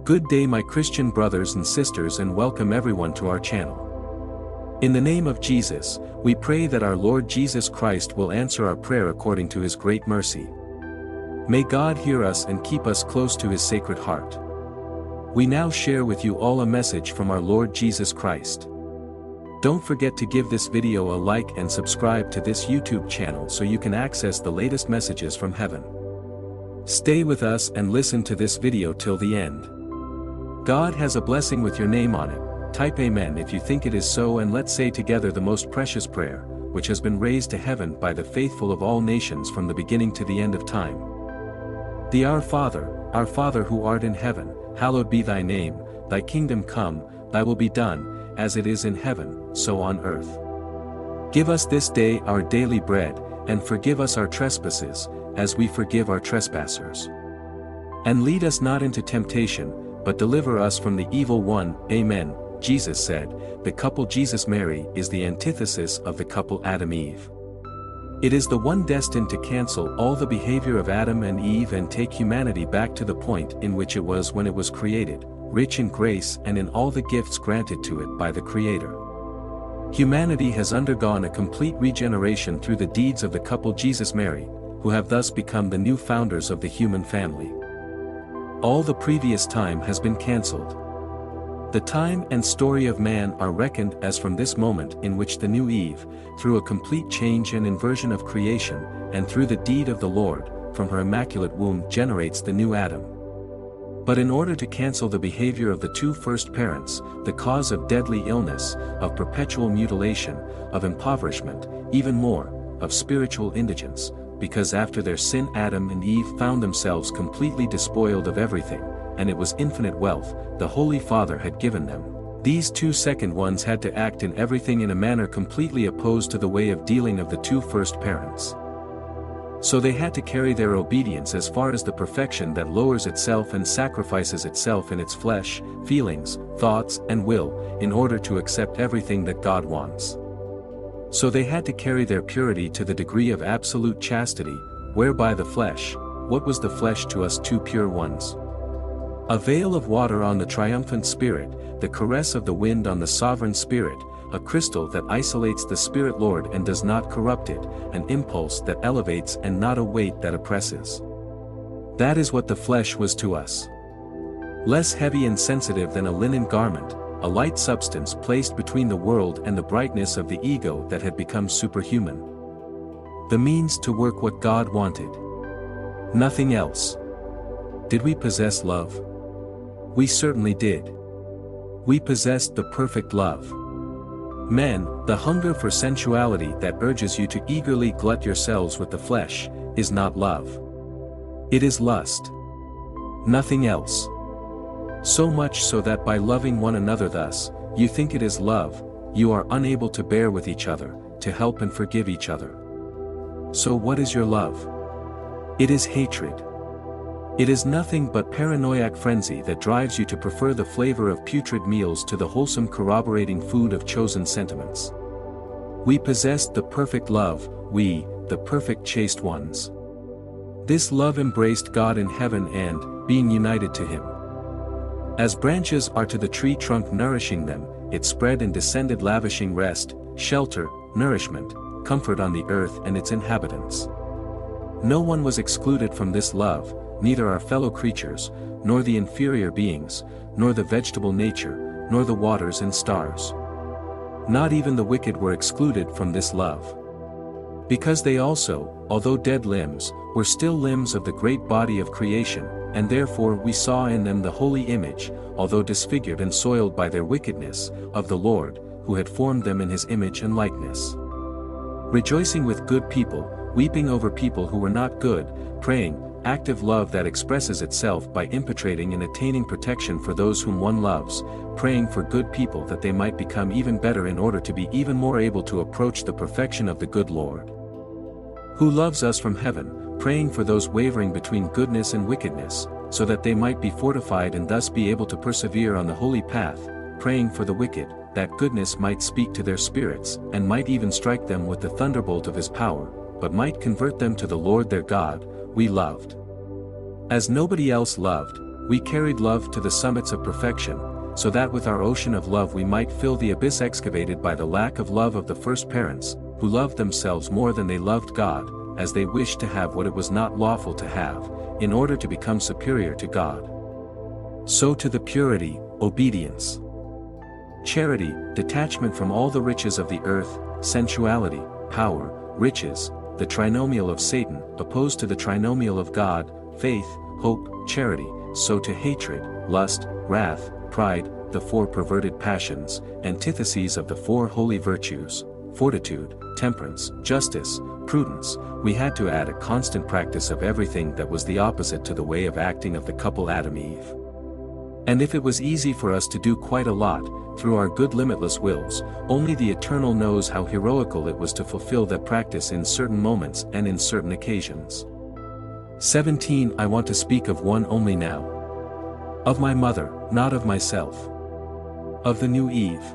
Good day my Christian brothers and sisters, and welcome everyone to our channel. In the name of Jesus, we pray that our Lord Jesus Christ will answer our prayer according to his great mercy. May God hear us and keep us close to his sacred heart. We now share with you all a message from our Lord Jesus Christ. Don't forget to give this video a like and subscribe to this YouTube channel so you can access the latest messages from heaven. Stay with us and listen to this video till the end. God has a blessing with your name on it. Type Amen if you think it is so, and let's say together the most precious prayer, which has been raised to heaven by the faithful of all nations from the beginning to the end of time. The Our Father who art in heaven, hallowed be thy name, thy kingdom come, thy will be done, as it is in heaven, so on earth. Give us this day our daily bread, and forgive us our trespasses, as we forgive our trespassers. And lead us not into temptation, but deliver us from the evil one. Amen. Jesus said, the couple Jesus-Mary is the antithesis of the couple Adam-Eve. It is the one destined to cancel all the behavior of Adam and Eve and take humanity back to the point in which it was when it was created, rich in grace and in all the gifts granted to it by the Creator. Humanity has undergone a complete regeneration through the deeds of the couple Jesus-Mary, who have thus become the new founders of the human family. All the previous time has been cancelled. The time and story of man are reckoned as from this moment in which the new Eve, through a complete change and inversion of creation, and through the deed of the Lord, from her immaculate womb generates the new Adam. But in order to cancel the behavior of the two first parents, the cause of deadly illness, of perpetual mutilation, of impoverishment, even more, of spiritual indigence, because after their sin Adam and Eve found themselves completely despoiled of everything, and it was infinite wealth, the Holy Father had given them. These two second ones had to act in everything in a manner completely opposed to the way of dealing of the two first parents. So they had to carry their obedience as far as the perfection that lowers itself and sacrifices itself in its flesh, feelings, thoughts and will, in order to accept everything that God wants. So they had to carry their purity to the degree of absolute chastity, whereby the flesh, what was the flesh to us two pure ones? A veil of water on the triumphant Spirit, the caress of the wind on the sovereign Spirit, a crystal that isolates the Spirit Lord and does not corrupt it, an impulse that elevates and not a weight that oppresses. That is what the flesh was to us. Less heavy and sensitive than a linen garment, a light substance placed between the world and the brightness of the ego that had become superhuman. The means to work what God wanted. Nothing else. Did we possess love? We certainly did. We possessed the perfect love. Men, the hunger for sensuality that urges you to eagerly glut yourselves with the flesh, is not love. It is lust. Nothing else. So much so that by loving one another thus, you think it is love, you are unable to bear with each other, to help and forgive each other. So what is your love? It is hatred. It is nothing but paranoiac frenzy that drives you to prefer the flavor of putrid meals to the wholesome corroborating food of chosen sentiments. We possessed the perfect love, we, the perfect chaste ones. This love embraced God in heaven and, being united to him, as branches are to the tree trunk nourishing them, it spread and descended lavishing rest, shelter, nourishment, comfort on the earth and its inhabitants. No one was excluded from this love, neither our fellow creatures, nor the inferior beings, nor the vegetable nature, nor the waters and stars. Not even the wicked were excluded from this love. Because they also, although dead limbs, were still limbs of the great body of creation, and therefore we saw in them the holy image, although disfigured and soiled by their wickedness, of the Lord, who had formed them in his image and likeness. Rejoicing with good people, weeping over people who were not good, praying, active love that expresses itself by impetrating and attaining protection for those whom one loves, praying for good people that they might become even better in order to be even more able to approach the perfection of the good Lord, who loves us from heaven, praying for those wavering between goodness and wickedness, so that they might be fortified and thus be able to persevere on the holy path, praying for the wicked, that goodness might speak to their spirits, and might even strike them with the thunderbolt of his power, but might convert them to the Lord their God, we loved. As nobody else loved, We carried love to the summits of perfection, so that with our ocean of love we might fill the abyss excavated by the lack of love of the first parents, who loved themselves more than they loved God, as they wished to have what it was not lawful to have, in order to become superior to God. So to the purity, obedience. Charity, detachment from all the riches of the earth, sensuality, power, riches, the trinomial of Satan, opposed to the trinomial of God, faith, hope, charity, so to hatred, lust, wrath, pride, the four perverted passions, antitheses of the four holy virtues, fortitude, temperance, justice, prudence, we had to add a constant practice of everything that was the opposite to the way of acting of the couple Adam-Eve. And if it was easy for us to do quite a lot, through our good limitless wills, only the Eternal knows how heroical it was to fulfill that practice in certain moments and in certain occasions. 17 I want to speak of one only now. Of my mother, not of myself. Of the new Eve,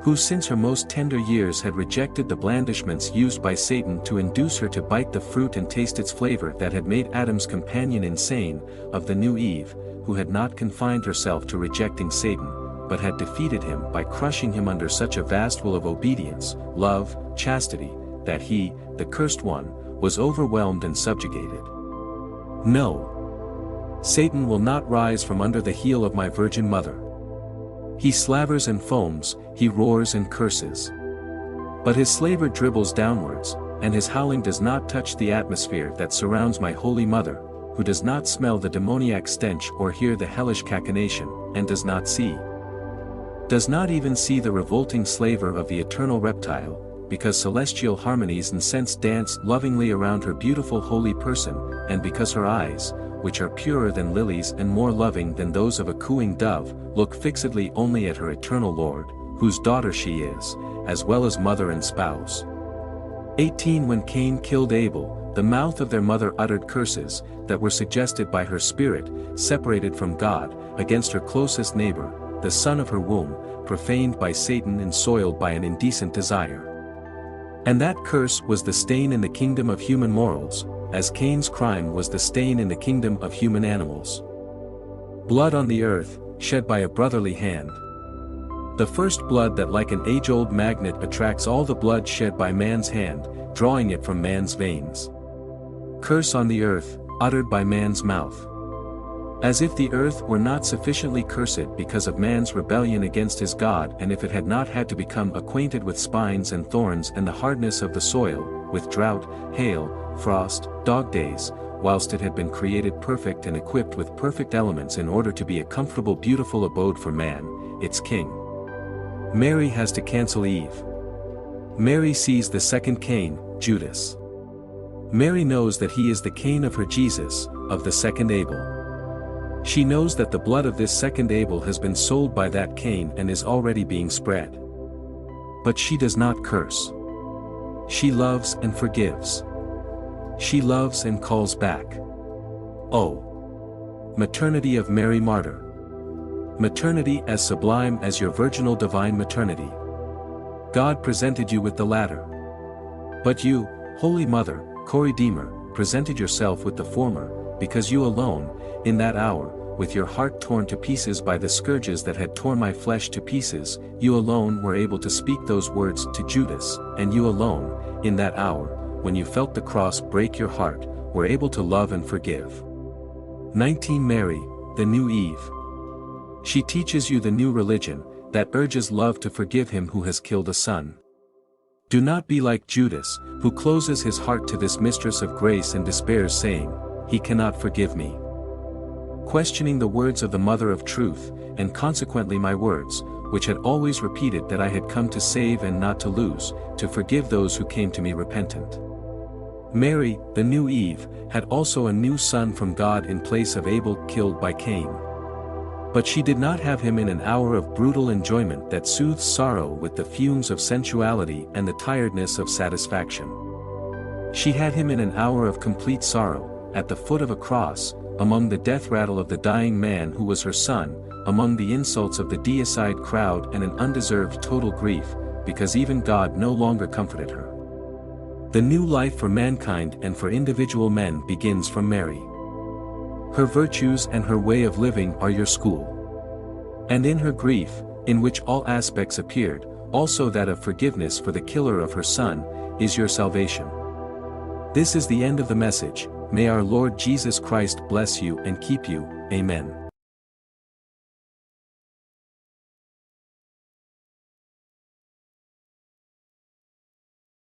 who since her most tender years had rejected the blandishments used by Satan to induce her to bite the fruit and taste its flavor that had made Adam's companion insane, of the new Eve, who had not confined herself to rejecting Satan, but had defeated him by crushing him under such a vast will of obedience, love, chastity, that he, the cursed one, was overwhelmed and subjugated. No. Satan will not rise from under the heel of my Virgin Mother. He slavers and foams, he roars and curses. But his slaver dribbles downwards, and his howling does not touch the atmosphere that surrounds my Holy Mother, who does not smell the demoniac stench or hear the hellish cachinnation, and does not even see the revolting slaver of the eternal reptile, because celestial harmonies and scents dance lovingly around her beautiful holy person, and because her eyes, which are purer than lilies and more loving than those of a cooing dove, look fixedly only at her eternal Lord, whose daughter she is, as well as mother and spouse. 18 When Cain killed Abel, the mouth of their mother uttered curses, that were suggested by her spirit, separated from God, against her closest neighbor, the son of her womb, profaned by Satan and soiled by an indecent desire. And that curse was the stain in the kingdom of human morals, as Cain's crime was the stain in the kingdom of human animals. Blood on the earth, shed by a brotherly hand. The first blood that like an age-old magnet attracts all the blood shed by man's hand, drawing it from man's veins. Curse on the earth, uttered by man's mouth. As if the earth were not sufficiently cursed because of man's rebellion against his God, and if it had not had to become acquainted with spines and thorns and the hardness of the soil, with drought, hail, frost, dog days, whilst it had been created perfect and equipped with perfect elements in order to be a comfortable beautiful abode for man, its king. Mary has to cancel Eve. Mary sees the second Cain, Judas. Mary knows that he is the Cain of her Jesus, of the second Abel. She knows that the blood of this second Abel has been sold by that Cain and is already being spread. But she does not curse. She loves and forgives. She loves and calls back. Oh! Maternity of Mary Martyr. Maternity as sublime as your virginal divine maternity. God presented you with the latter. But you, Holy Mother, co-redeemer, presented yourself with the former, because you alone, in that hour, with your heart torn to pieces by the scourges that had torn my flesh to pieces, you alone were able to speak those words to Judas, and you alone, in that hour, when you felt the cross break your heart, were able to love and forgive. 19 Mary, the new Eve. She teaches you the new religion, that urges love to forgive him who has killed a son. Do not be like Judas, who closes his heart to this mistress of grace and despairs saying, "He cannot forgive me." Questioning the words of the Mother of Truth, and consequently my words, which had always repeated that I had come to save and not to lose, to forgive those who came to me repentant. Mary, the new Eve, had also a new son from God in place of Abel killed by Cain. But she did not have him in an hour of brutal enjoyment that soothes sorrow with the fumes of sensuality and the tiredness of satisfaction. She had him in an hour of complete sorrow, at the foot of a cross, among the death rattle of the dying man who was her son, among the insults of the deicide crowd and an undeserved total grief, because even God no longer comforted her. The new life for mankind and for individual men begins from Mary. Her virtues and her way of living are your school. And in her grief, in which all aspects appeared, also that of forgiveness for the killer of her son, is your salvation. This is the end of the message. May our Lord Jesus Christ bless you and keep you. Amen.